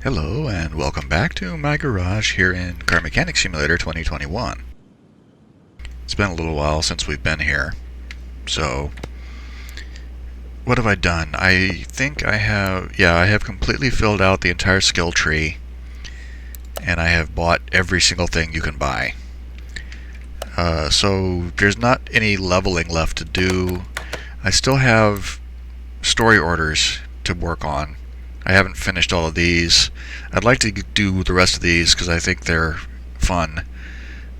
Hello and welcome back to my garage here in Car Mechanic Simulator 2021. It's been a little while since we've been here, so what have I done? I think I have completely filled out the entire skill tree, and I have bought every single thing you can buy. So there's not any leveling left to do. I still have story orders to work on. I haven't finished all of these. I'd like to do the rest of these because I think they're fun.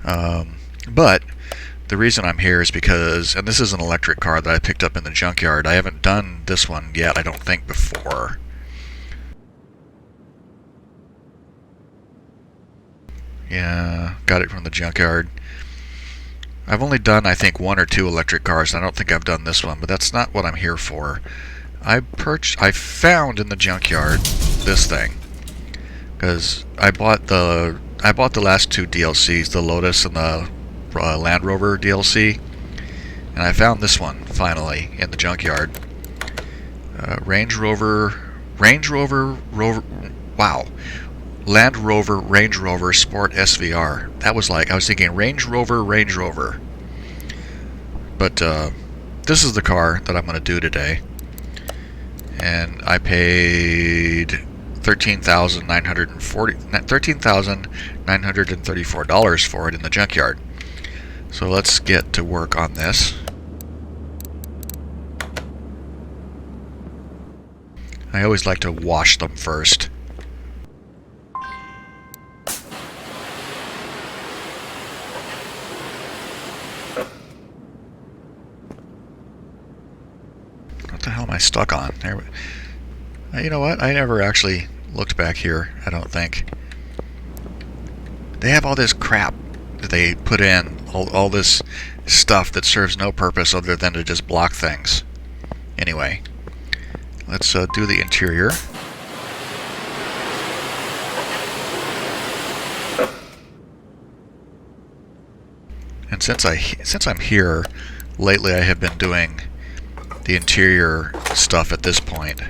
But the reason I'm here is because, and this is an electric car that I picked up in the junkyard. I haven't done this one yet, I don't think, before. Yeah, got it from the junkyard. I've only done, I think, one or two electric cars, and I don't think I've done this one, but that's not what I'm here for. I found in the junkyard this thing because I bought the last two DLCs, the Lotus and the Land Rover DLC, and I found this one finally in the junkyard. Range Rover, wow, Land Rover, Range Rover Sport SVR. That was like, I was thinking Range Rover, but this is the car that I'm going to do today. And I paid $13,934 for it in the junkyard. So let's get to work on this. I always like to wash them first. What the hell am I stuck on? There. You know what? I never actually looked back here, I don't think. They have all this crap that they put in, all this stuff that serves no purpose other than to just block things. Anyway, let's do the interior. And since I'm here, lately I have been doing the interior stuff at this point.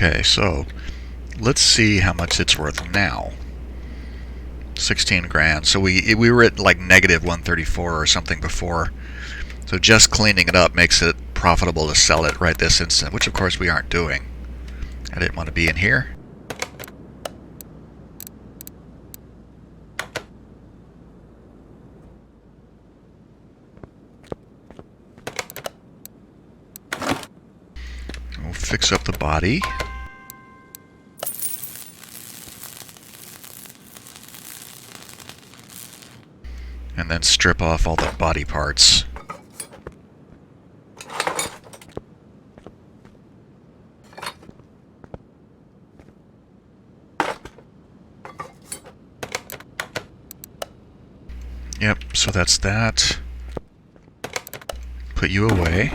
Okay, so let's see how much it's worth now. 16 grand. So we were at like negative 134 or something before. So just cleaning it up makes it profitable to sell it right this instant, which of course we aren't doing. I didn't want to be in here. We'll fix up the body. And then strip off all the body parts. Yep, so that's that. Put you away.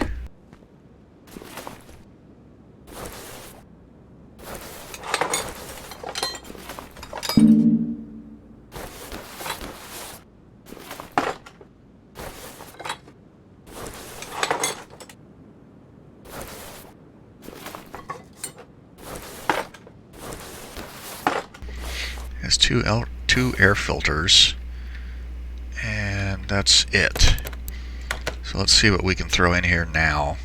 Has two air filters, and that's it. So let's see what we can throw in here now.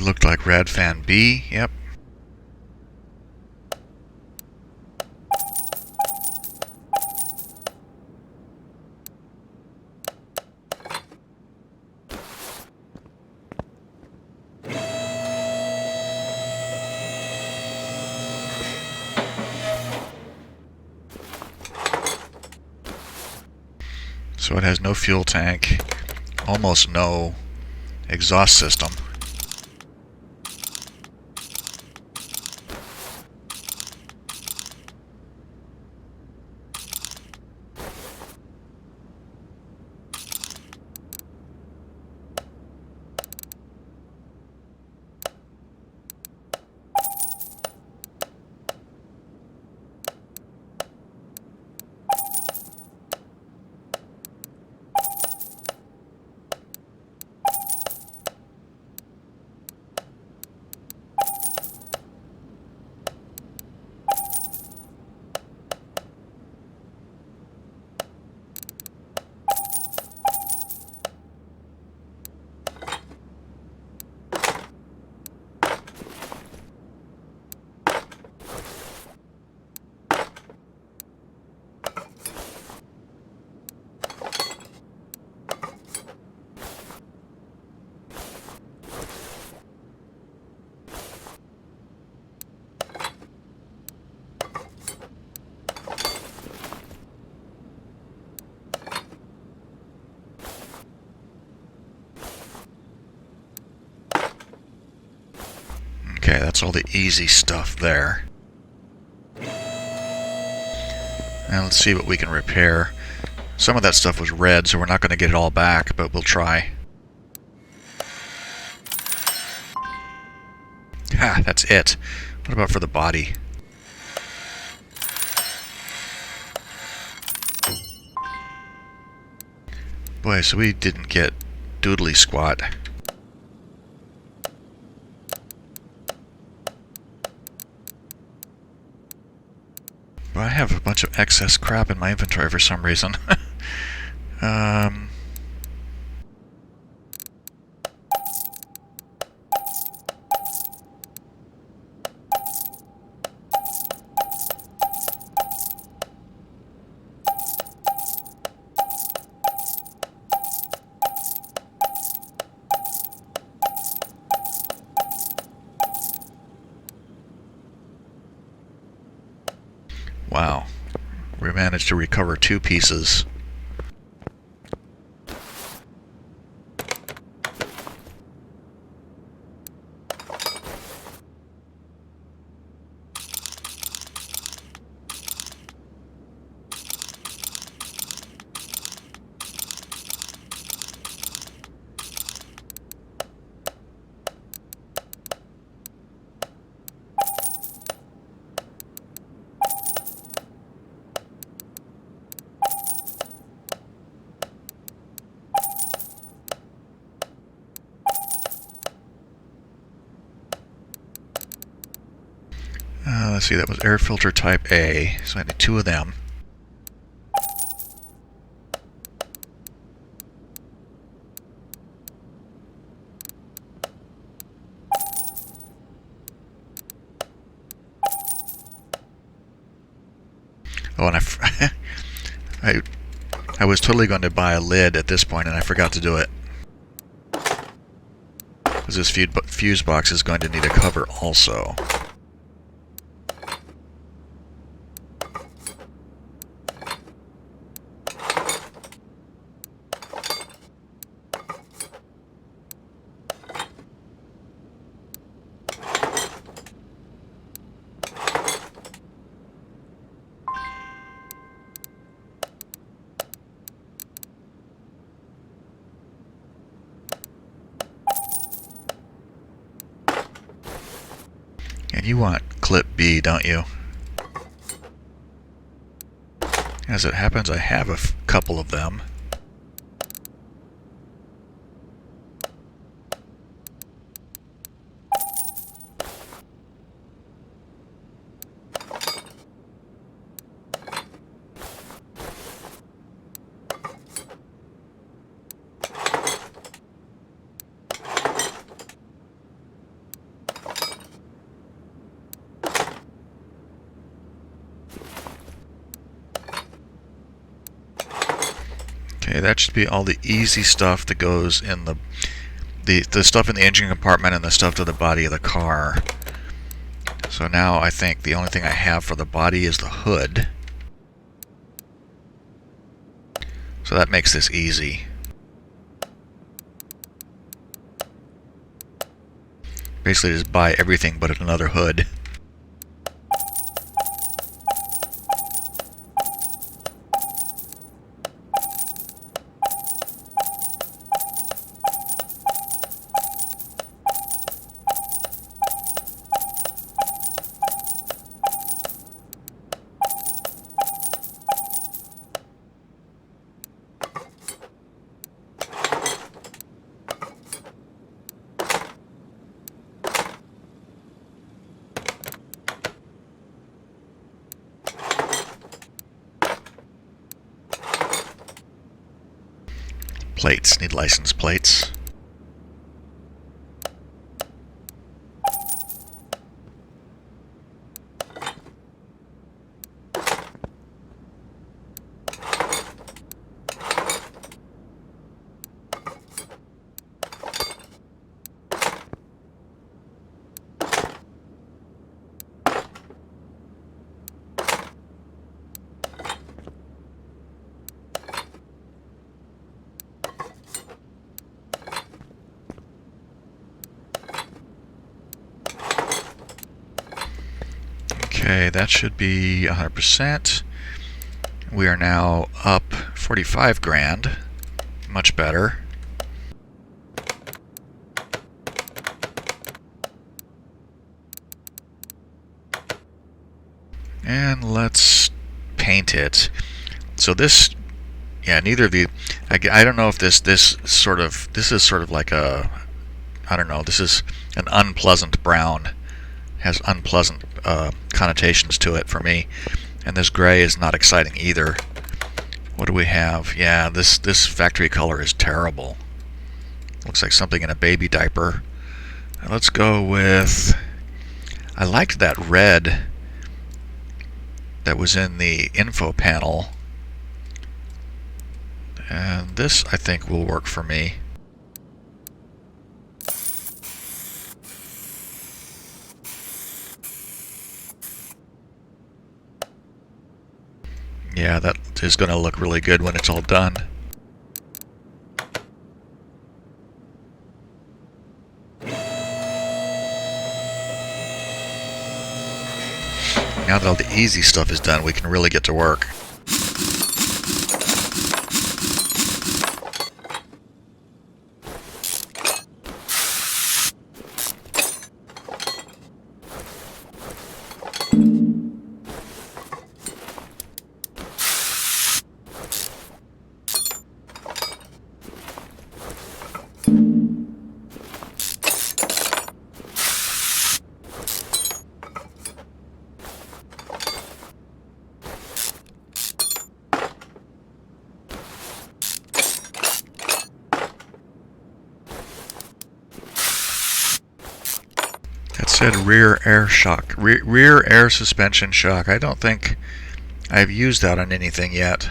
It looked like rad fan B. Yep. So it has no fuel tank, almost no exhaust system. Okay, that's all the easy stuff there. Now let's see what we can repair. Some of that stuff was red, so we're not going to get it all back, but we'll try. Ha, that's it. What about for the body? Boy, so we didn't get doodly squat. Well, I have a bunch of excess crap in my inventory for some reason. Wow. We managed to recover 2 pieces. Let's see, that was air filter type A, so I need 2 of them. Oh, and I was totally going to buy a lid at this point, and I forgot to do it. Because this fuse box is going to need a cover also. And you want clip B, don't you? As it happens, I have a couple of them. Okay, that should be all the easy stuff that goes in the stuff in the engine compartment and the stuff to the body of the car. So now I think the only thing I have for the body is the hood. So that makes this easy. Basically just buy everything but another hood. Plates, need license plates. Okay, that should be 100%. We are now up 45 grand. Much better. And let's paint it. So this, yeah, neither of the, I don't know if this is sort of like a, I don't know, this is an unpleasant brown. Has unpleasant connotations to it for me, and this gray is not exciting either. What do we have? Yeah, this factory color is terrible. Looks like something in a baby diaper. Let's go with, I liked that red that was in the info panel, and this I think will work for me. Yeah, that is going to look really good when it's all done. Now that all the easy stuff is done, we can really get to work. That said rear air shock, rear air suspension shock. I don't think I've used that on anything yet.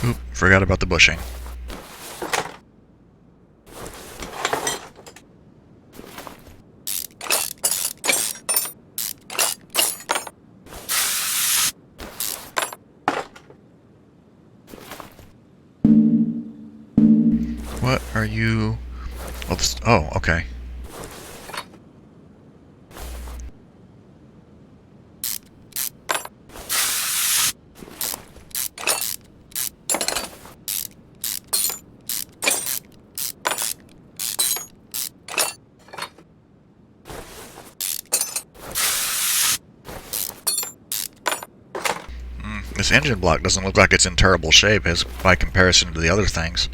Oop, forgot about the bushing. What are you? Oh, okay. This engine block doesn't look like it's in terrible shape as by comparison to the other things.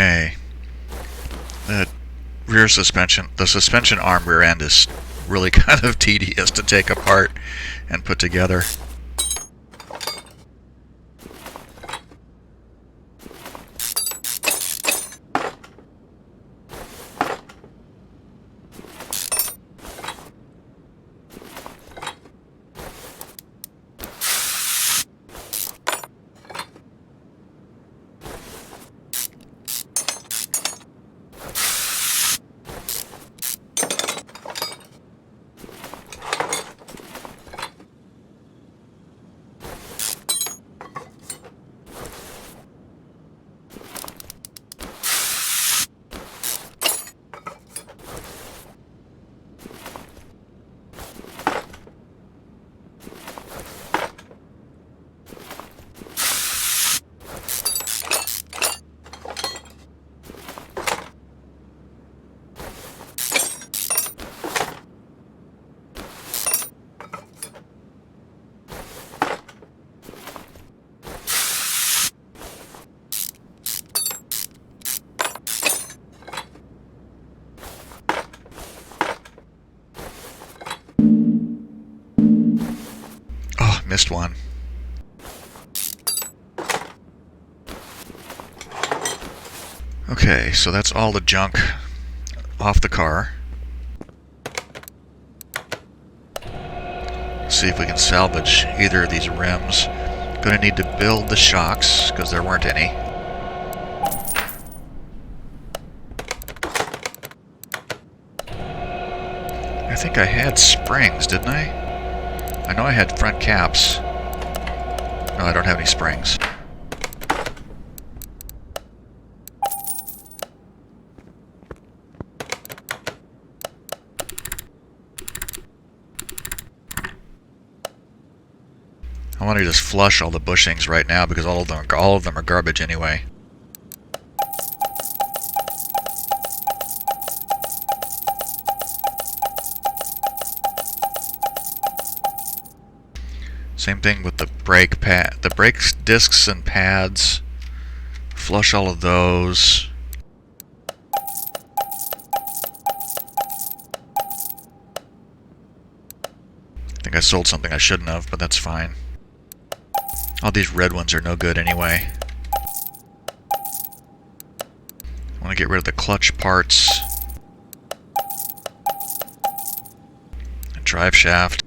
Okay. The the suspension arm rear end is really kind of tedious to take apart and put together. Oh, missed one. Okay, so that's all the junk off the car. See if we can salvage either of these rims. Gonna need to build the shocks, because there weren't any. I think I had springs, didn't I? I know I had front caps. No, I don't have any springs. I want to just flush all the bushings right now because all of them are garbage anyway. Same thing with the brake pad, the brake discs and pads. Flush all of those. I think I sold something I shouldn't have, but that's fine. All these red ones are no good anyway. I want to get rid of the clutch parts. And drive shaft.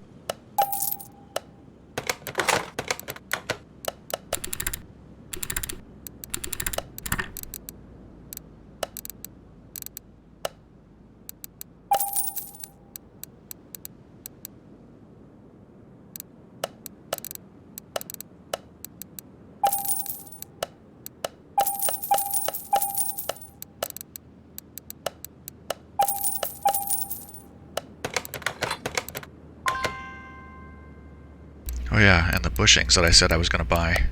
Oh yeah, and the bushings that I said I was going to buy.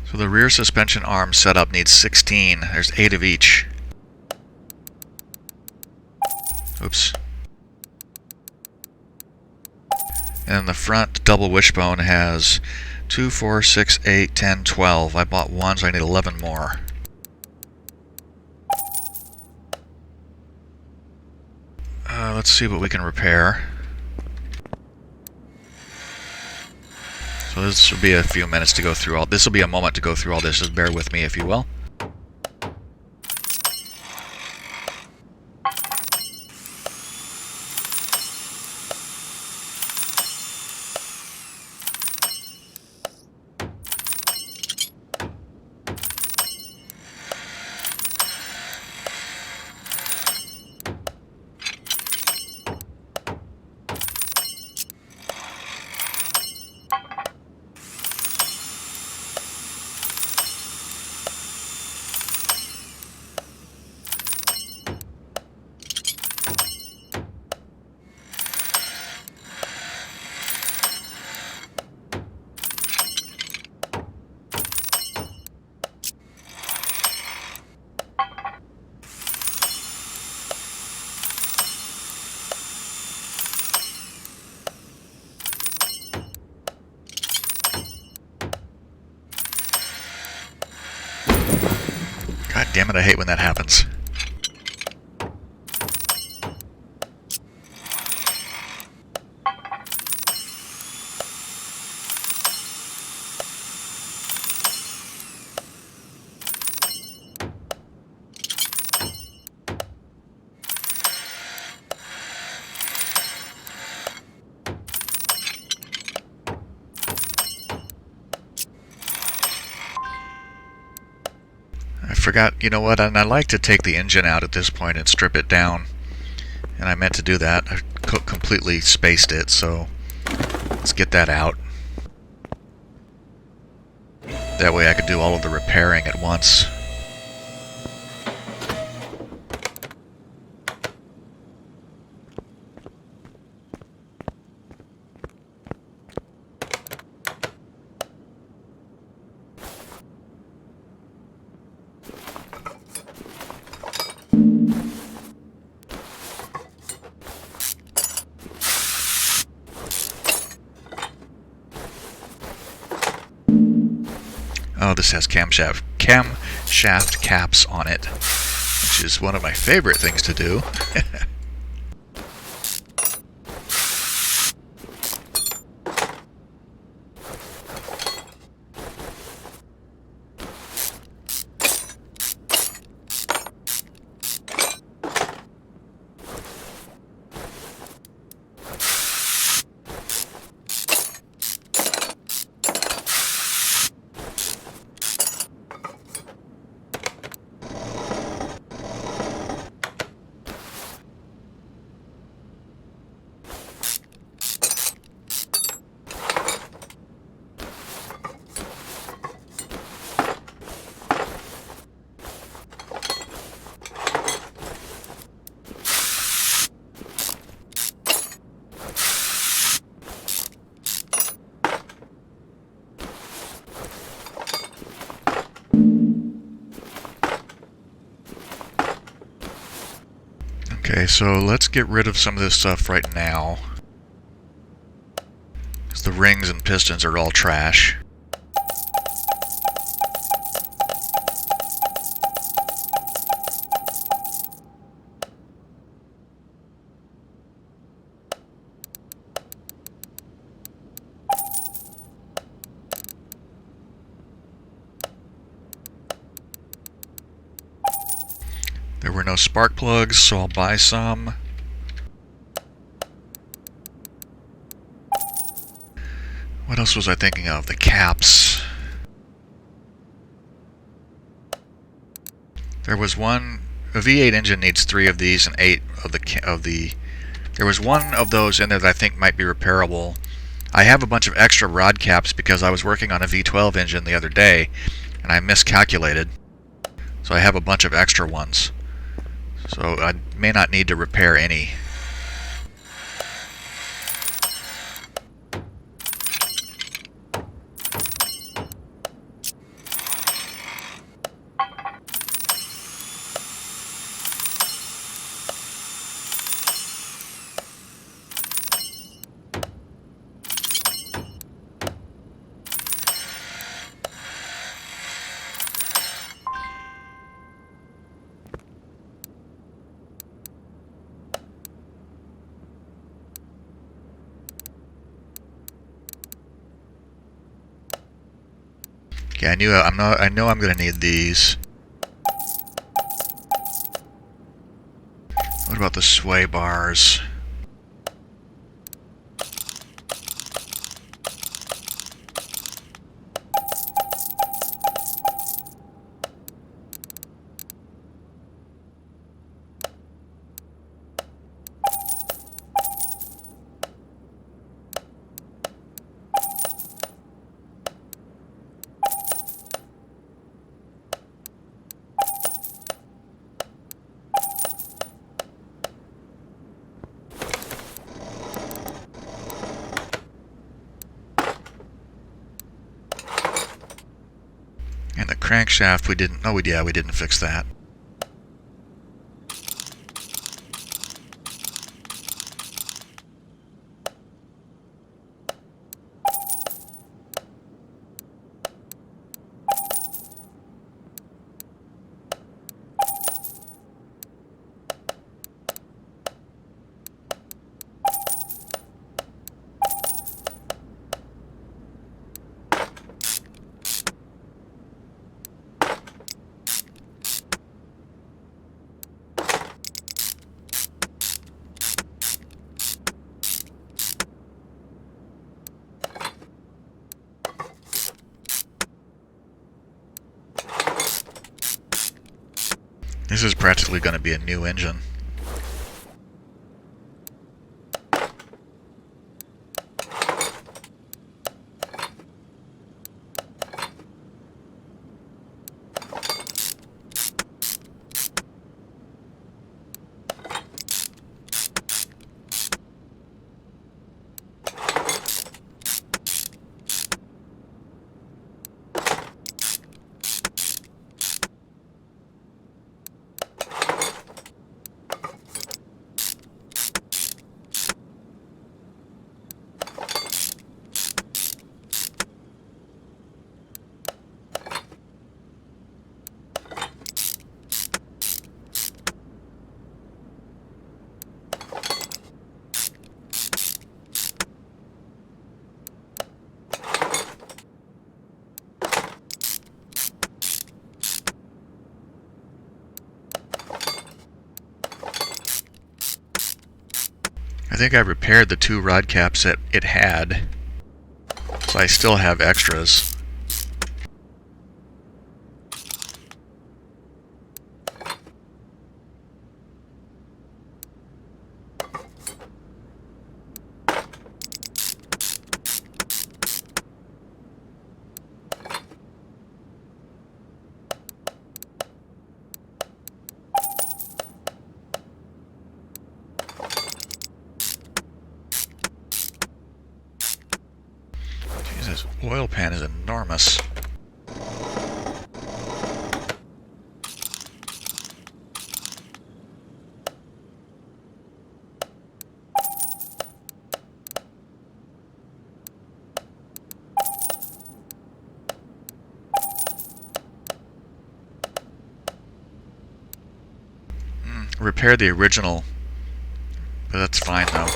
So the rear suspension arm setup needs 16. There's 8 of each. Oops. And the front double wishbone has 2, 4, 6, 8, 10, 12. I bought 1, so I need 11 more. Let's see what we can repair. So this will be a few minutes to go through all. This will be a moment to go through all this. Just bear with me, if you will. Damn it, I hate when that happens. I forgot, you know what, and I like to take the engine out at this point and strip it down. And I meant to do that. I completely spaced it, so let's get that out. That way I could do all of the repairing at once. Oh, this has camshaft caps on it, which is one of my favorite things to do. Okay, so let's get rid of some of this stuff right now, because the rings and pistons are all trash. There were no spark plugs, so I'll buy some. What else was I thinking of? The caps. There was one. A V8 engine needs 3 of these and 8 of the. There was one of those in there that I think might be repairable. I have a bunch of extra rod caps because I was working on a V12 engine the other day, and I miscalculated. So I have a bunch of extra ones. So I may not need to repair any. Okay, I know I'm going to need these. What about the sway bars? And the crankshaft, we didn't. Oh, yeah, we didn't fix that. This is practically going to be a new engine. I think I repaired the 2 rod caps that it had, so I still have extras. This oil pan is enormous. Repair the original, but that's fine though.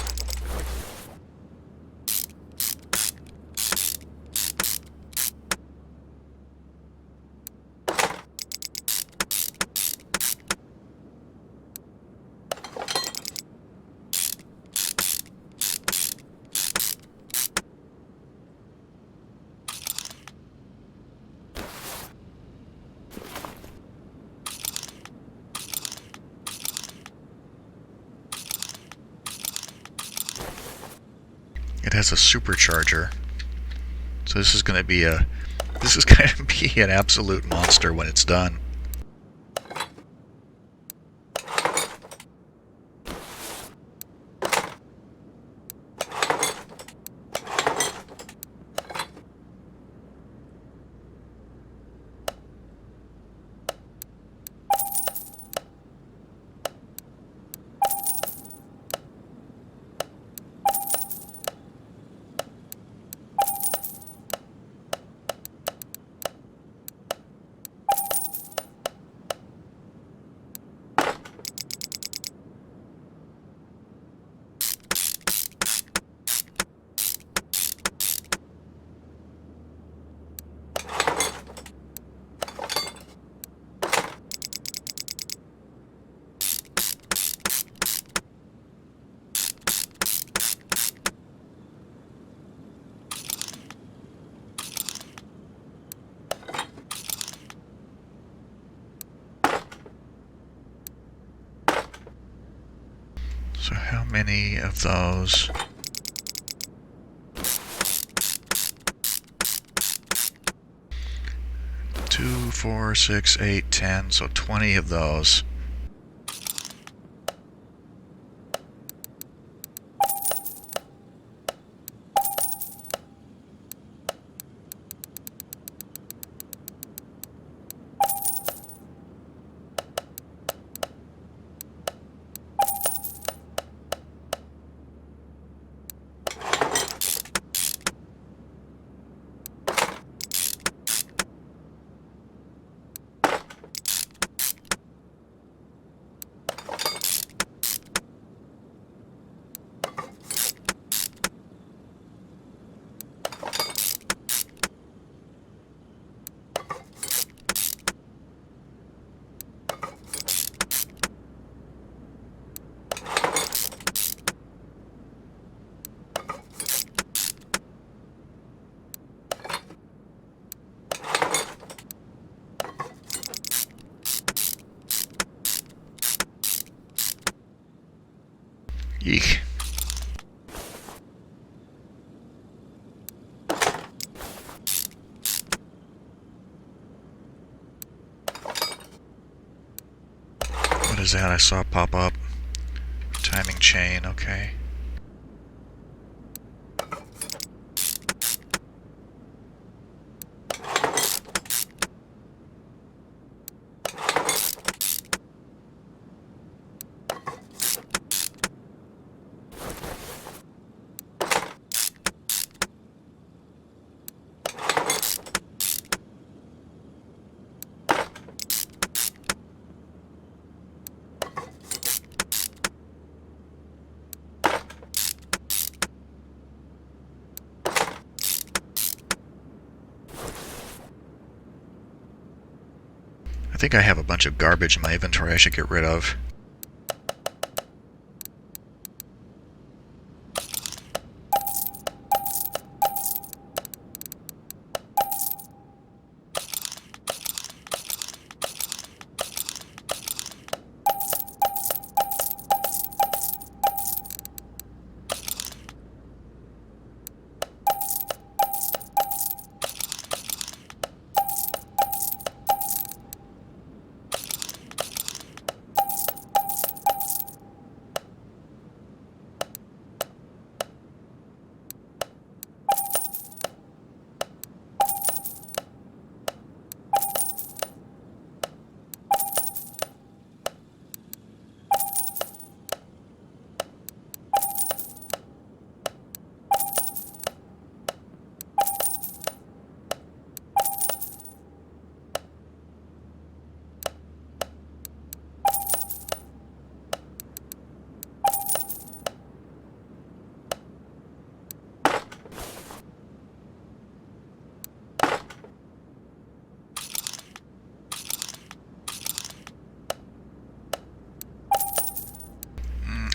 It has a supercharger, so this is going to be an absolute monster when it's done. So how many of those? Two, 4, 6, 8, 10, so 20 of those. is that I saw pop up? Timing chain, okay. I think I have a bunch of garbage in my inventory I should get rid of.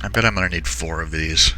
I bet I'm going to need 4 of these.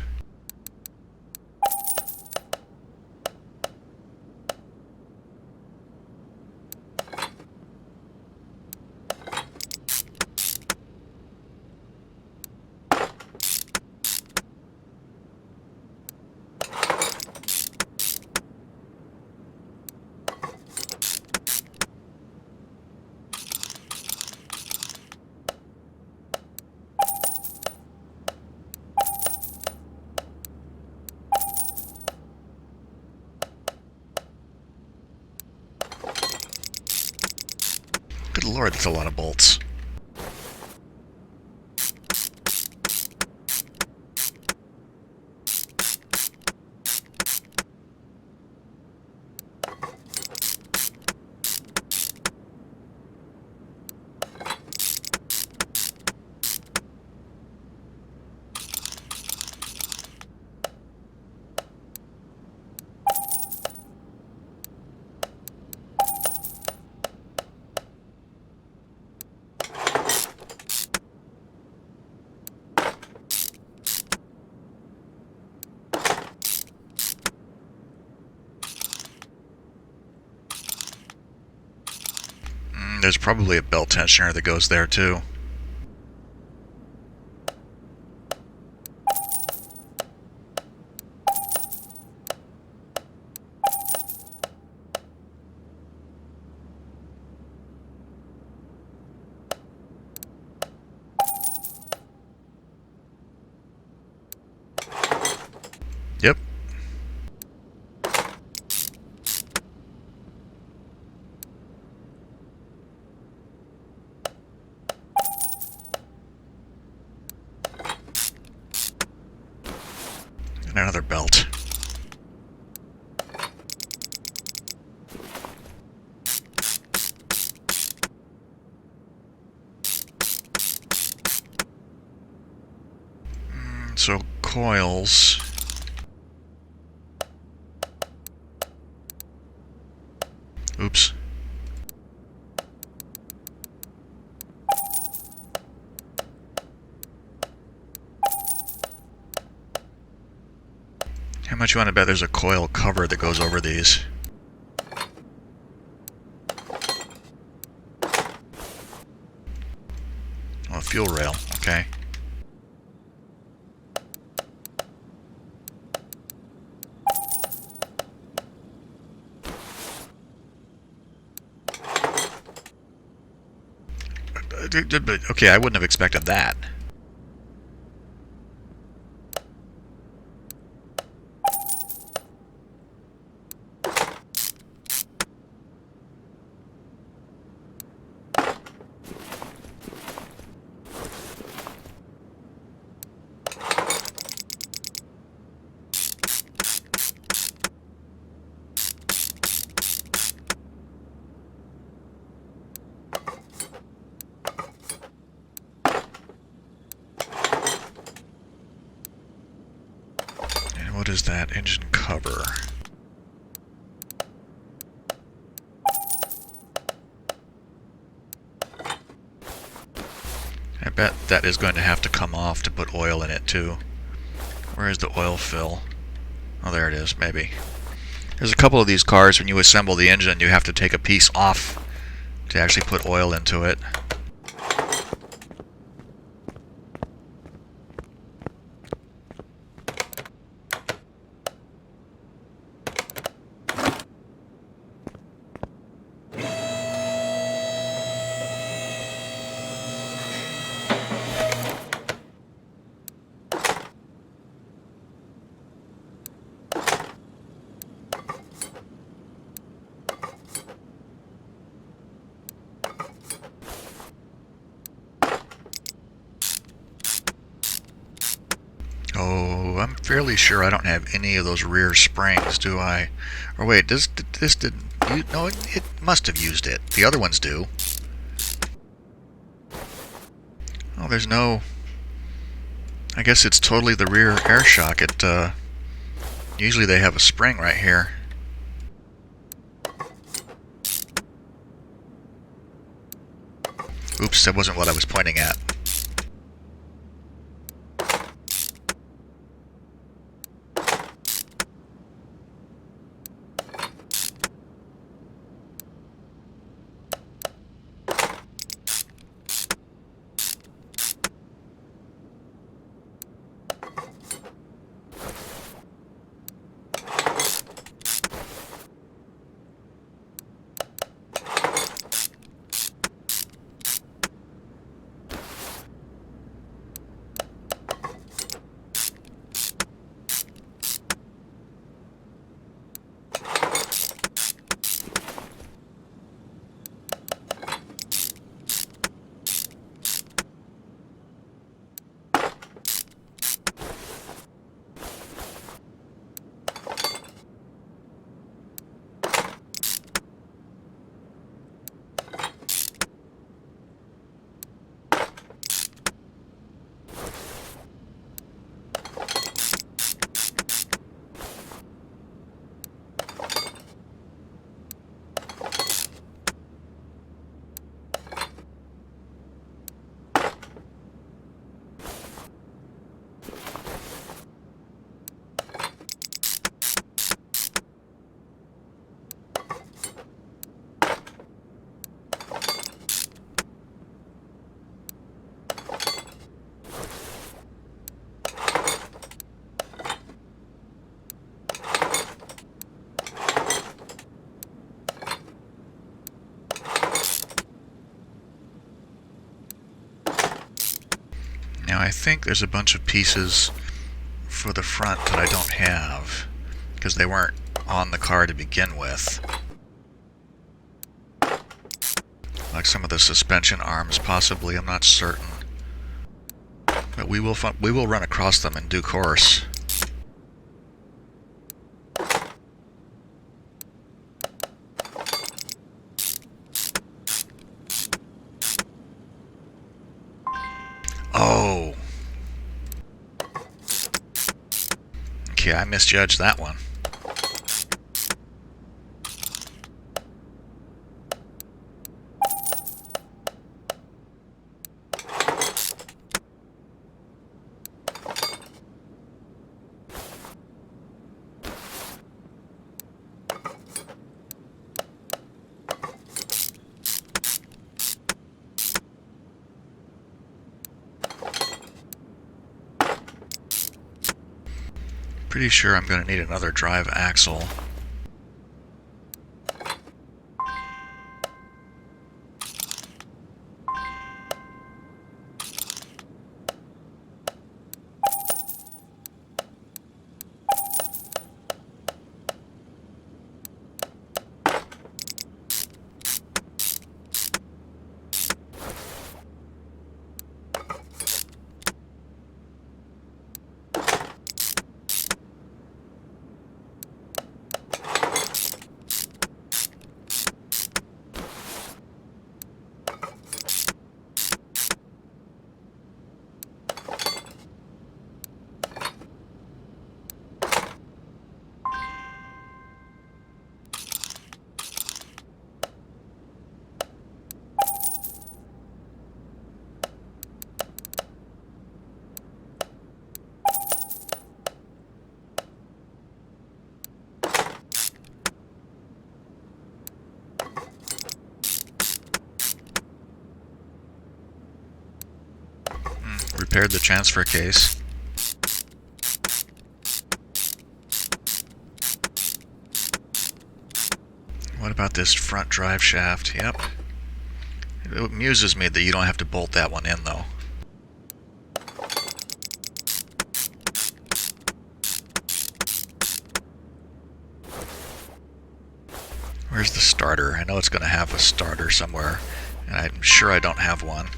Good lord, that's a lot of bolts. There's probably a belt tensioner that goes there too. Yep. And another belt. So coils. Oops. How much you want to bet there's a coil cover that goes over these? Oh, a fuel rail, okay. Okay, I wouldn't have expected that. And what is that? Engine cover. I bet that is going to have to come off to put oil in it too. Where is the oil fill? Oh, there it is, maybe. There's a couple of these cars, when you assemble the engine, you have to take a piece off to actually put oil into it. Oh, I'm fairly sure I don't have any of those rear springs, do I? Or wait, this didn't... No, it must have used it. The other ones do. Oh, there's no... I guess it's totally the rear air shock. Usually they have a spring right here. Oops, that wasn't what I was pointing at. Now I think there's a bunch of pieces for the front that I don't have, because they weren't on the car to begin with. Like some of the suspension arms, possibly, I'm not certain. But we will run across them in due course. Oh. Okay, I misjudged that one. Pretty sure I'm going to need another drive axle. repaired the transfer case. What about this front drive shaft? Yep. It amuses me that you don't have to bolt that one in, though. Where's the starter? I know it's going to have a starter somewhere, and I'm sure I don't have one.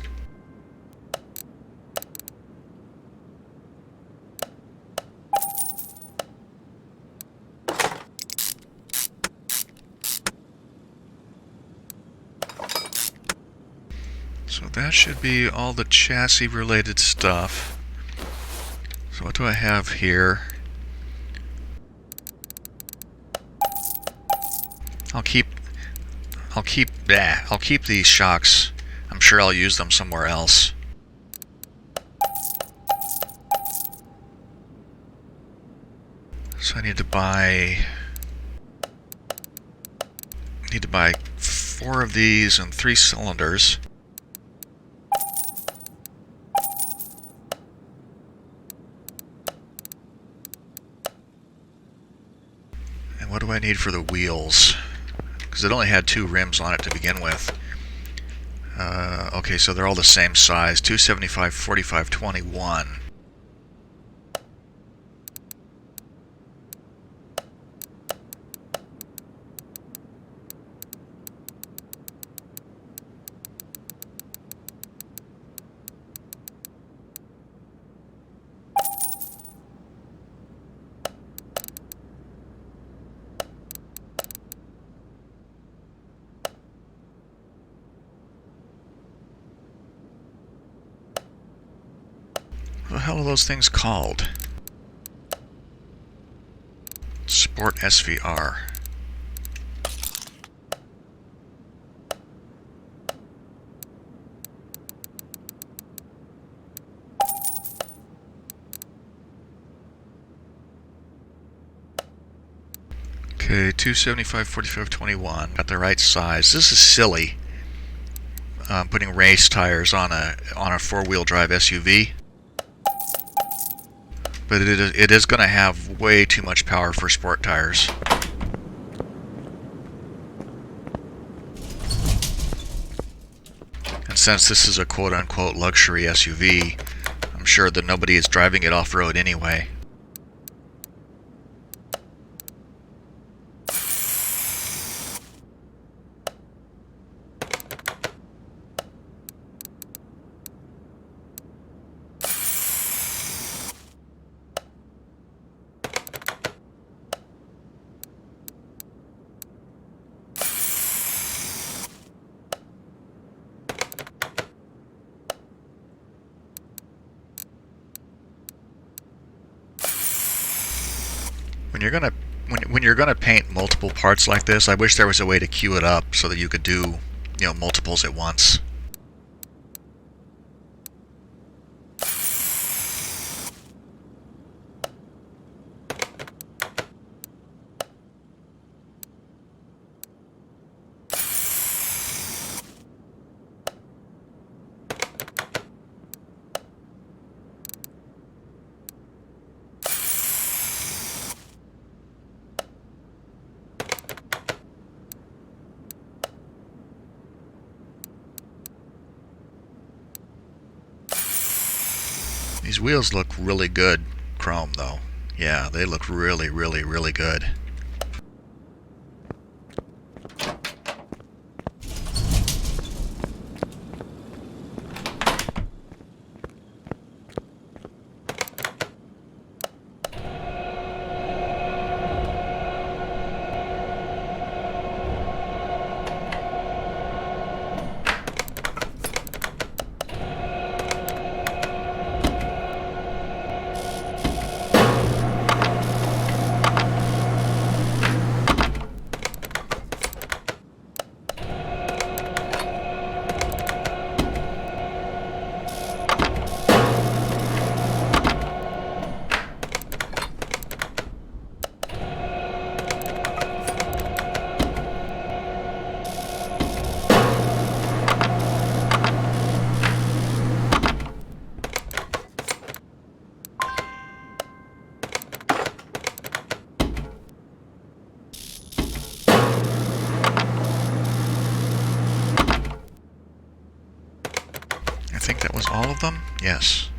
So that should be all the chassis related stuff. So what do I have here? I'll keep these shocks. I'm sure I'll use them somewhere else. So I need to buy 4 of these and 3 cylinders. And what do I need for the wheels? Because it only had 2 rims on it to begin with. Okay, so they're all the same size, 275, 45, 21. What the hell are those things called? Sport SVR. Okay, 275, 45, 21. Got the right size. This is silly. Putting race tires on a 4-wheel drive SUV. But it is going to have way too much power for sport tires. And since this is a quote-unquote luxury SUV, I'm sure that nobody is driving it off-road anyway. When you're gonna paint multiple parts like this, I wish there was a way to queue it up so that you could do, multiples at once. These wheels look really good chrome, though. Yeah, they look really, really, really good. think that was all of them. Yes.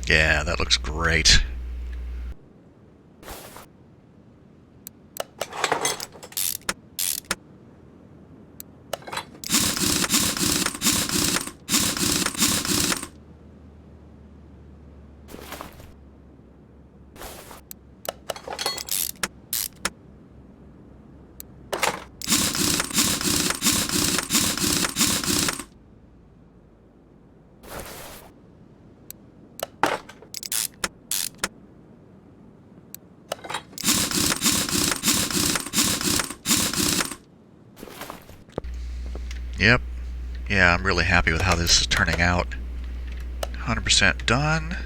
Yeah, that looks great. Yep. Yeah, I'm really happy with how this is turning out. 100% done.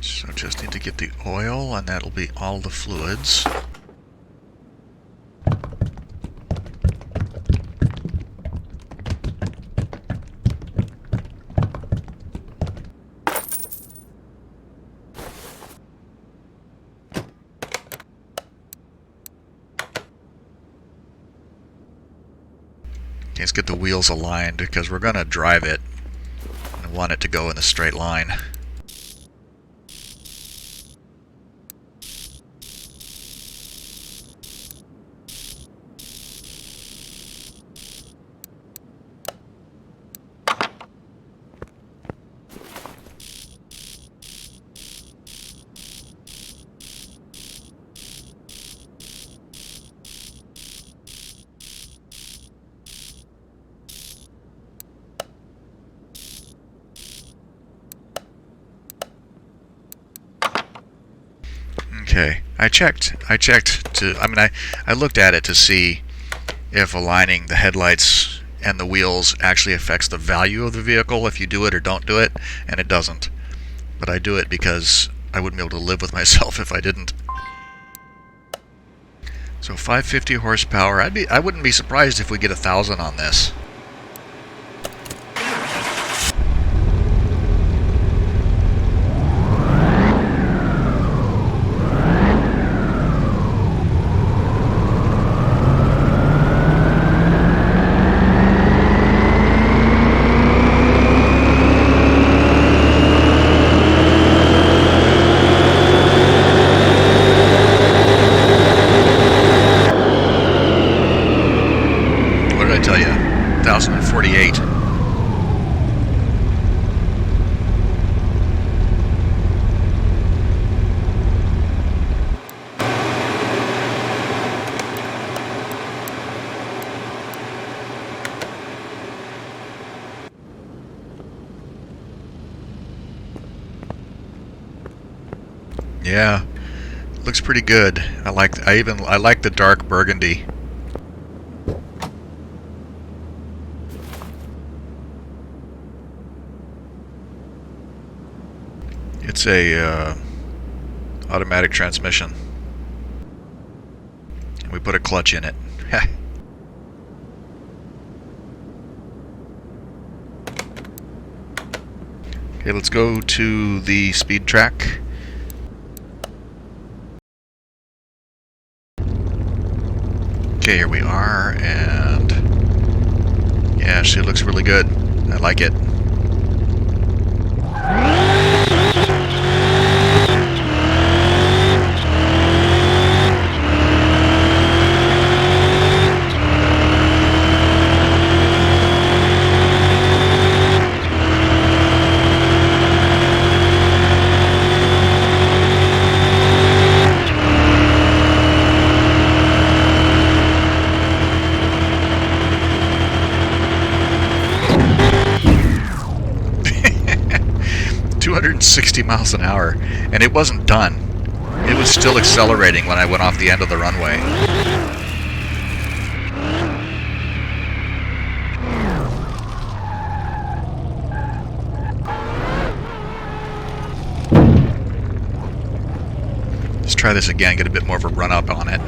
So just need to get the oil, and that'll be all the fluids. Let's get the wheels aligned because we're going to drive it. I want it to go in a straight line. Okay, I checked to, I looked at it to see if aligning the headlights and the wheels actually affects the value of the vehicle, if you do it or don't do it, and it doesn't. But I do it because I wouldn't be able to live with myself if I didn't. So 550 horsepower, I wouldn't be surprised if we get 1,000 on this. Tell you, 1,048. Yeah, looks pretty good. I like the dark burgundy. It's a automatic transmission. We put a clutch in it. Okay, let's go to the speed track. Okay, here we are, and Yeah, she looks really good. I like it. $260 miles an hour, and it wasn't done. It was still accelerating when I went off the end of the runway. Let's try this again, get a bit more of a run up on it.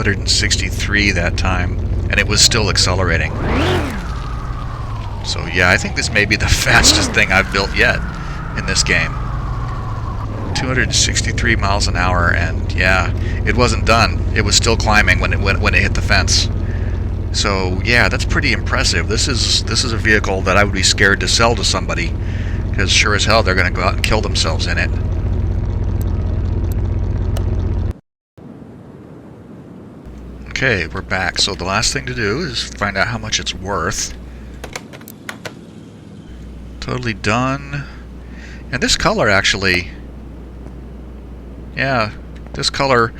263 that time, and it was still accelerating. So yeah, I think this may be the fastest thing I've built yet in this game. 263 miles an hour, and yeah, it wasn't done. It was still climbing when it hit the fence. So yeah, that's pretty impressive. This is a vehicle that I would be scared to sell to somebody, because sure as hell they're going to go out and kill themselves in it. Okay, we're back. So the last thing to do is find out how much it's worth. Totally done. And this color actually, yeah, this color in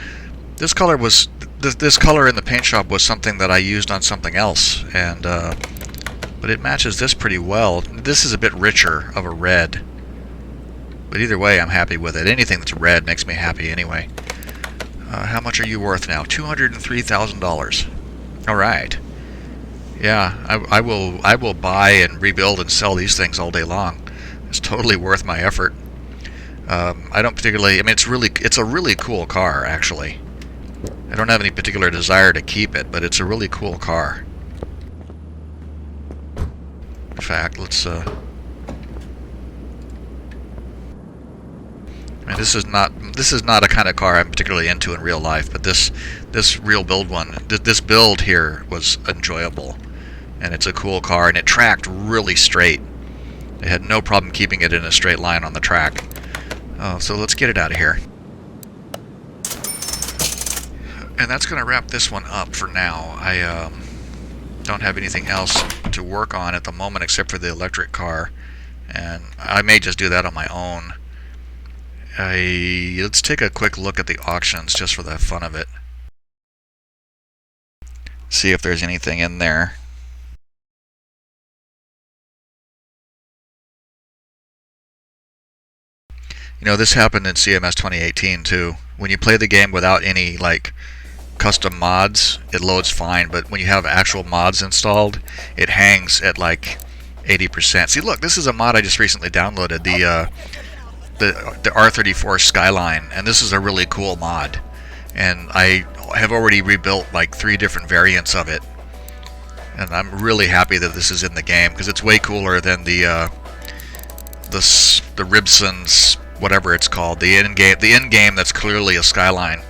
the paint shop was something that I used on something else, and but it matches this pretty well. This is a bit richer of a red, but either way, I'm happy with it. Anything that's red makes me happy anyway. How much are you worth now? $203,000. All right. Yeah, I will buy and rebuild and sell these things all day long. It's totally worth my effort. I don't particularly. I mean, it's a really cool car actually. I don't have any particular desire to keep it, but it's a really cool car. In fact, let's. I mean, this is not a kind of car I'm particularly into in real life, but this real build one, this build here was enjoyable, and it's a cool car, and it tracked really straight. They had no problem keeping it in a straight line on the track. So let's get it out of here. And that's going to wrap this one up for now. I don't have anything else to work on at the moment except for the electric car, and I may just do that on my own. Let's take a quick look at the auctions just for the fun of it. See if there's anything in there. You know, this happened in CMS 2018 too. When you play the game without any like custom mods, it loads fine, but when you have actual mods installed, it hangs at like 80%. See, look, this is a mod I just recently downloaded, the R34 Skyline, and this is a really cool mod, and I have already rebuilt like 3 different variants of it, and I'm really happy that this is in the game because it's way cooler than the Ribson's whatever it's called, the end game that's clearly a Skyline.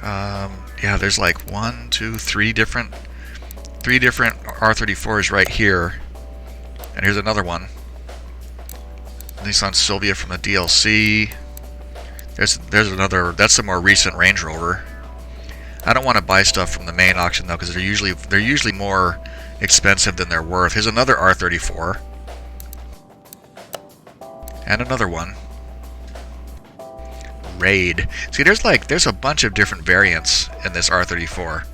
Yeah, there's like 3 different R34s right here, and here's another one. Nissan Silvia from the DLC. There's another. That's the more recent Range Rover. I don't want to buy stuff from the main auction though, because they're usually more expensive than they're worth. Here's another R34, and another one. Raid. See, there's a bunch of different variants in this R34.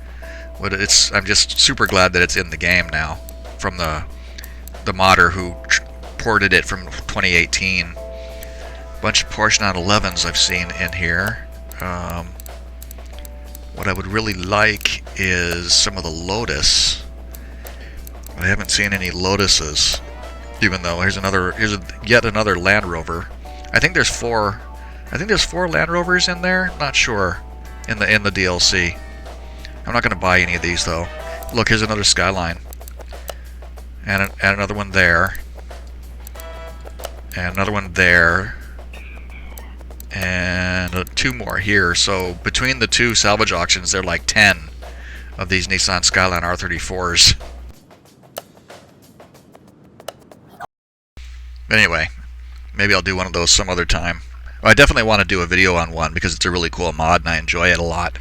But I'm just super glad that it's in the game now from the modder who ported it from 2018. Bunch of Porsche 911s I've seen in here. What I would really like is some of the Lotus. I haven't seen any Lotuses, even though here's yet another Land Rover. I think there's four Land Rovers in there. Not sure in the DLC. I'm not going to buy any of these though. Look, here's another Skyline, and another one there, and another one there, and two more here. So between the two salvage auctions, there are like 10 of these Nissan Skyline R34s. Anyway, maybe I'll do one of those some other time. Well, I definitely want to do a video on one because it's a really cool mod and I enjoy it a lot.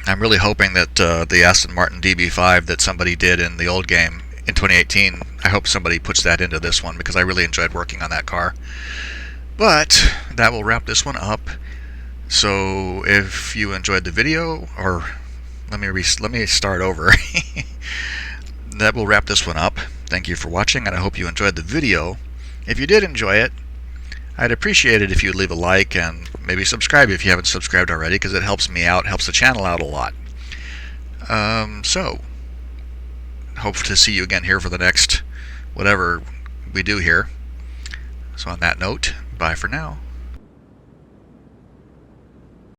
I'm really hoping that the Aston Martin DB5 that somebody did in the old game in 2018, I hope somebody puts that into this one because I really enjoyed working on that car. But that will wrap this one up. So if you enjoyed the video, or let me start over. That will wrap this one up. Thank you for watching, and I hope you enjoyed the video. If you did enjoy it, I'd appreciate it if you'd leave a like and maybe subscribe if you haven't subscribed already, because it helps me out, helps the channel out a lot. So, hope to see you again here for the next whatever we do here. So on that note, bye for now.